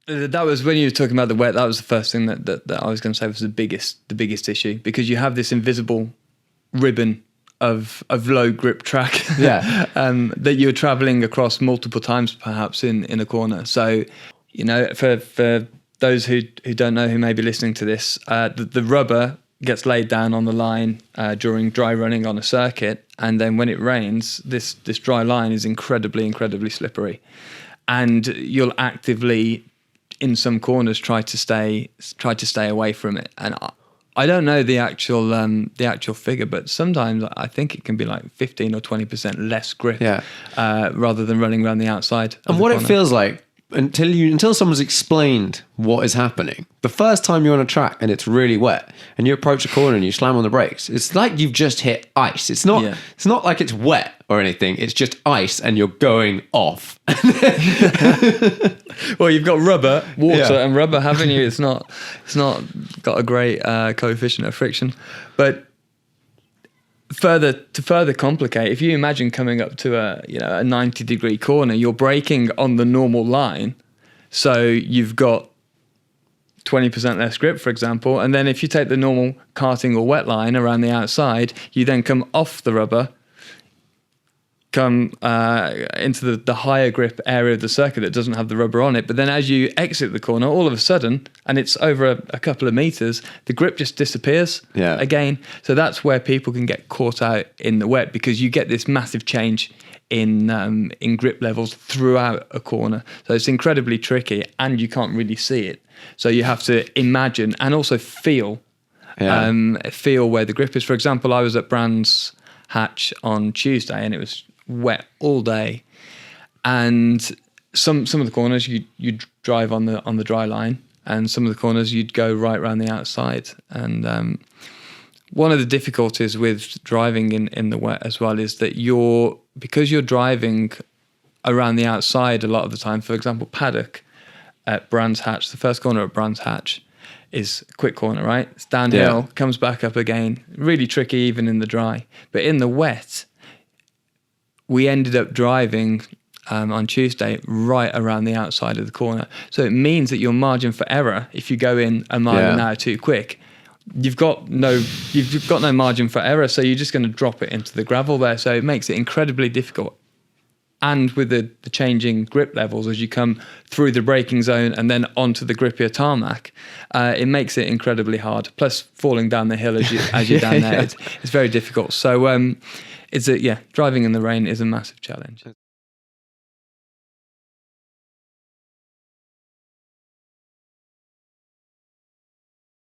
That was when you were talking about the wet. That was the first thing that I was going to say was the biggest issue, because you have this invisible ribbon of low grip track that you're traveling across multiple times perhaps in a corner. So, for those who don't know, who may be listening to this, the rubber gets laid down on the line during dry running on a circuit, and then when it rains, this dry line is incredibly slippery, and you'll actively in some corners try to stay away from it. And I don't know the actual figure, but sometimes I think it can be like 15 or 20% less grip rather than running around the outside. And what it feels like until someone's explained what is happening, the first time you're on a track and it's really wet and you approach a corner and you slam on the brakes, it's like you've just hit ice. It's not like it's wet or anything. It's just ice and you're going off. Well, you've got rubber, water and rubber, haven't you? It's not got a great coefficient of friction. But to further complicate, if you imagine coming up to a 90-degree corner, you're braking on the normal line, so you've got 20% less grip, for example. And then if you take the normal karting or wet line around the outside, you then come off the rubber, come into the higher grip area of the circuit that doesn't have the rubber on it. But then as you exit the corner, all of a sudden, and it's over a couple of meters, the grip just disappears again. So that's where people can get caught out in the wet, because you get this massive change in grip levels throughout a corner. So it's incredibly tricky, and you can't really see it. So you have to imagine and also feel where the grip is. For example, I was at Brands Hatch on Tuesday, and it was wet all day, and some of the corners you'd drive on the dry line, and some of the corners you'd go right around the outside. And one of the difficulties with driving in the wet as well is that because you're driving around the outside a lot of the time. For example, paddock at Brands Hatch, the first corner at Brands Hatch is a quick corner, right? It's downhill, comes back up again, really tricky even in the dry. But in the wet, we ended up driving on Tuesday right around the outside of the corner. So it means that your margin for error, if you go in a mile an hour too quick, you've got no margin for error. So you're just going to drop it into the gravel there. So it makes it incredibly difficult. And with the changing grip levels as you come through the braking zone and then onto the grippier tarmac, it makes it incredibly hard. Plus falling down the hill as you're down there, it's very difficult. So driving in the rain is a massive challenge.